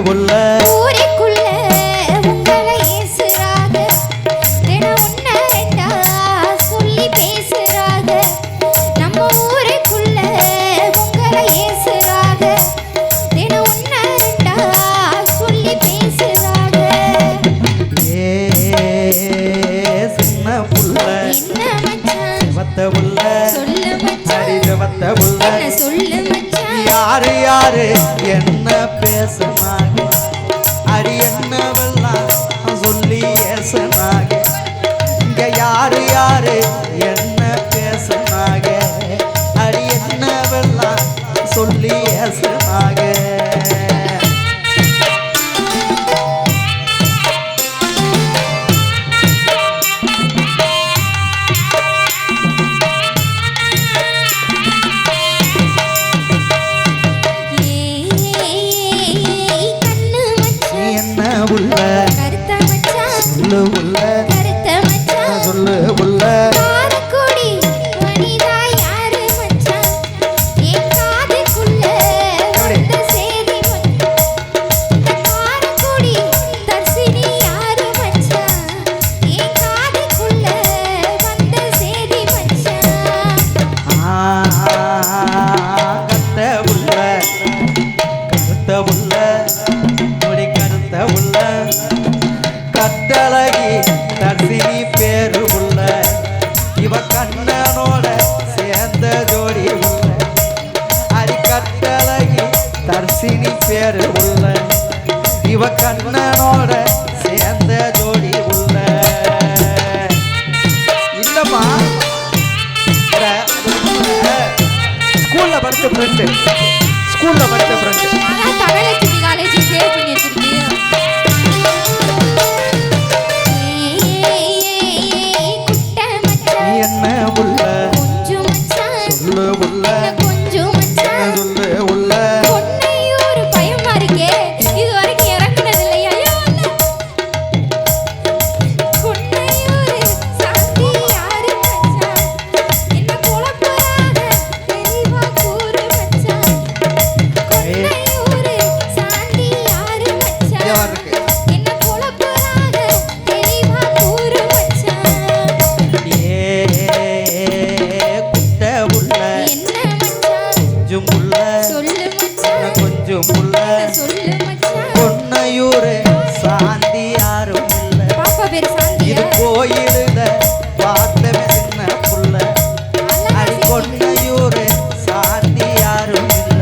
உள்ள ஊருக்குள்ள உங்களை ஏசுறாங்க தினம் ஒன்ன ரெண்டா சொல்லி பேசுறாங்க நம்ம ஊருக்குள்ள உங்களை ஏசுறாங்க தினம் ஒன்ன ரெண்டா சொல்லி பேசுறாங்க சின்ன புள்ள என்ன மச்சான் செவத்த புள்ள சொல்லு மச்சான் செவத்த புள்ள சொல்லு மச்சான் யாரு யாரு என்ன பேசுனாங்க அடி என்னவெல்லாம் சொல்லி ஏசுனாங்க இங்க யாரு யாரு என்ன பேசுனாங்க அடி என்னவெல்லாம் சொல்லி ஏசுனாங்க உள்ள கருத்த மச்சான் சொல்லு உள்ள கருத்த மச்சான் சொல்லு உள்ள காரக்குடி வனிதா யாரு மச்சான் என் காதுக்குள்ள வந்த சேதி மச்சான் காரக்குடி தர்சினி யாரு மச்சான் என் காதுக்குள்ள வந்த சேதி மச்சான் கத்த உள்ள கருத்த உள்ள உள்ள கட்டழகி தர்சினி பேரு உள்ள இவ கண்ணனோட சேர்ந்த ஜோடி உள்ள அடி கட்டழகி தர்சினி பேரு உள்ள இவ கண்ணனோட சேர்ந்த ஜோடி உள்ள இல்லம்மா ஸ்கூல்ல படிச்ச ஃப்ரெண்டு ஸ்கூல்ல படிச்ச ஃப்ரெண்டு தகலட்சுமி காலேஜ் சேவ் பண்ணி வச்சிருக்கீங்க என்ன உள்ள கொஞ்சம் மச்சான் சொல்லு உள்ள கொஞ்சம் மச்சான் சொல்லு உள்ள பொன்னையூர் பயமா இருக்கே இது வரைக்கும் இறங்குனது இல்லையா பொன்னையூர் சாந்தி யாரு மச்சான் என்ன குழப்பறாத தெளிவா கூறு மச்சான் பொன்னையூர் சாந்தி யாரு மச்சான் என்ன குழப்பறாத தெளிவா கூறு மச்சான் குட்ட உள்ள என்ன மச்சான் கொஞ்சம் உள்ள சொல்லு மச்சான் கொஞ்சம் உள்ள சொல்லு மச்சான் பொன்னையூர் சாந்தி யாரும் இல்ல பாப்பா பேர் சாந்தியா இது கோயிலுத பார்த்தமே சின்ன புள்ள அடி பொன்னையூர் சாந்தி யாரும் இல்ல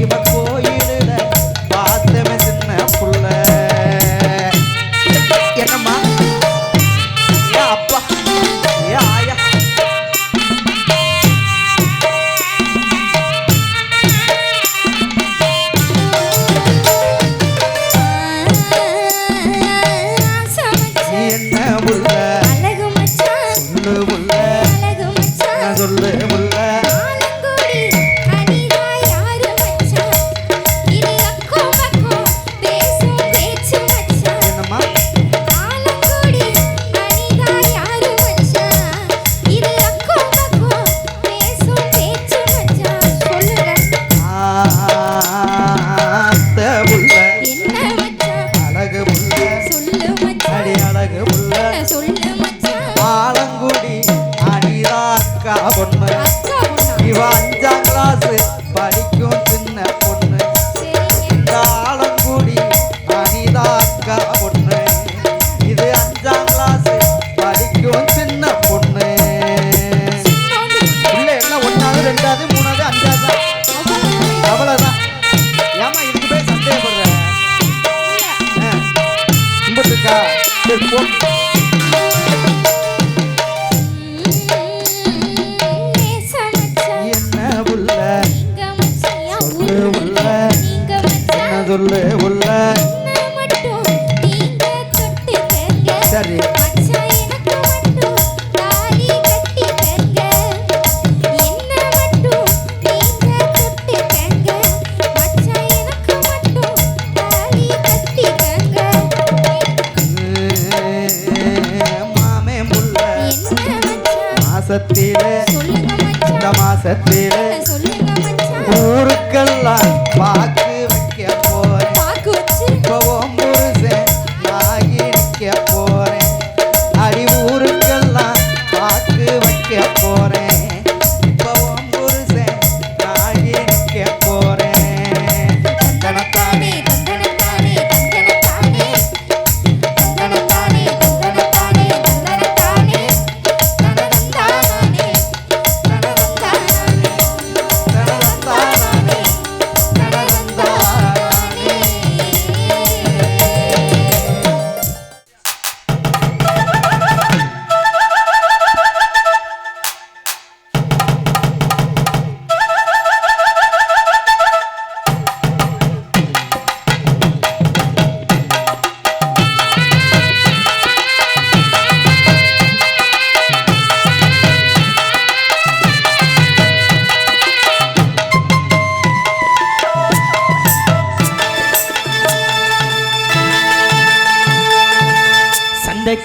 இவ கோயிலுத பார்த்தமே சின்ன புள்ள என்னம்மா ஏ அப்பா ஏ ஆயா என்ன உள்ள அழகு மச்சான் சொல்லு உள்ள அழகு மச்சான் சொல்லு உள்ள ஆலங்குடி அனிதா யாரு மச்சான் இது அக்கம் பக்கம் பேசும் பேச்சு மச்சான் என்னம்மா ஆலங்குடி அனிதா யாரு மச்சான் இது அக்கம் பக்கம் பேசும் பேச்சு மச்சான் சொல்லுங்க அத்தை உள்ள என்ன மச்சான் அழகு உள்ள சொல்லு மச்சான் அடி அழகு உள்ள சொல்லு மச்சான் ஆலங்குடி அனிதா அக்கா பொண்ணு அக்கா பொண்ணா இவ 5ஆம் கிளாஸ் படிக்கும் சின்ன பொண்ணு சரிங்க இந்த ஆலங்குடி அனிதா அக்கா பொண்ணு இது 5ஆம் கிளாஸ் படிக்கும் சின்ன பொண்ணு உள்ள எல்லாம் 1வது 2வது 3வது 5வது அவ்வளவுதான் ஏமா இதுக்கு போய் சந்தேகப்படுற கும்பிட்டுருக்கா சரி போ என்ன உள்ள சொல்லு உள்ள என்ன சொல்லு உள்ள சரி மாமே முள்ள மாசத்திலே இந்த மாசத்திலே ஊருக்கெல்லாம் பாக்கு வைக்க போறேன் பாக்கு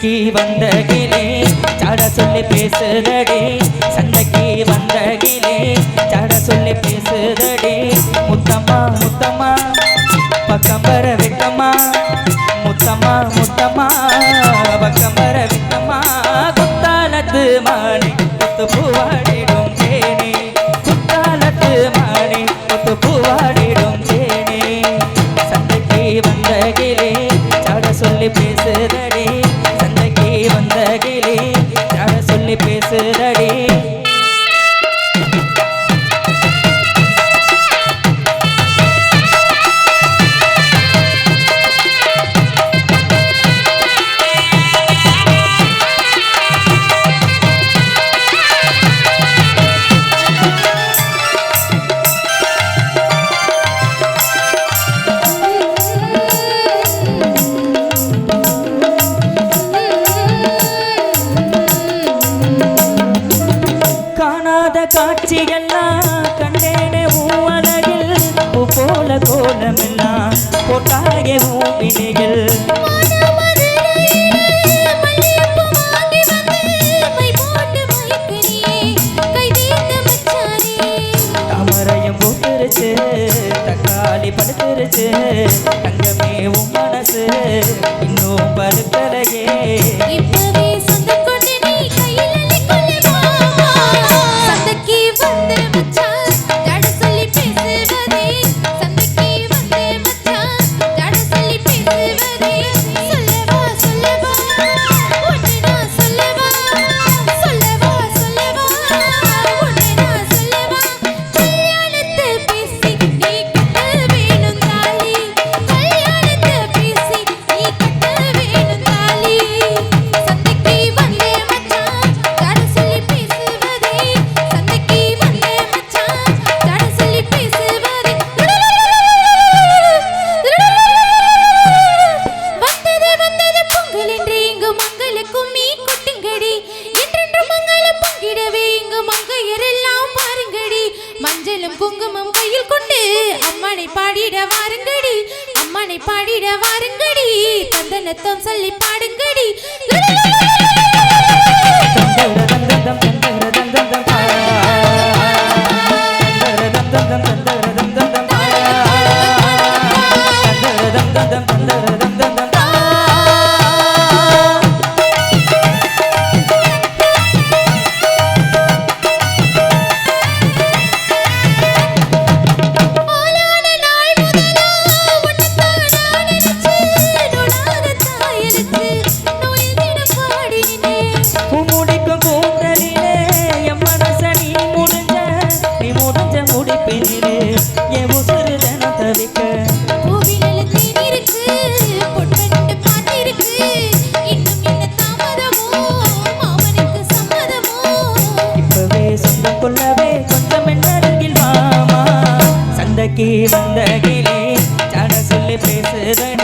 சண்டைக்கு வந்த கிளி சாட சொல்லி பேசுதடி சண்டைக்கு வந்த கிளி சாட சொல்லி பேசுதடி முத்தம்மா முத்தம்மா பக்கம் வர வெக்கம்மா முத்தம்மா முத்தம்மா பக்கம் வர வெக்கம்மா குத்தாலத்து மாணி குத்து பூவாடிடும் தேனி குத்தாலத்து மாணி குத்து பூவாடிடும் தேனி சண்டைக்கு வந்த கிளி சாட சொல்லி பேசுதடி சண்டைக்கு வந்த கிளி சாட சொல்லி பேசுதடி காட்சியெல்லாம் கண்டேனே உலகில் பூ போல கோலமெல்லாம் போட்டாயே ஊவினையில் தாமரையும் போட்டுருச்சு தக்காளி படுத்துருச்சு தங்கமே உன் மனசு இன்னும் படுக்கலையே மஞ்சளும் குங்குமம் கையில் கொண்டு அம்மனை பாடிட வாருங்கடி அம்மனை பாடிட வாருங்கடி தந்தனத்தம் சொல்லி பாடுங்கடி வந்த கிளி சாட சொல்லி பேசுதடி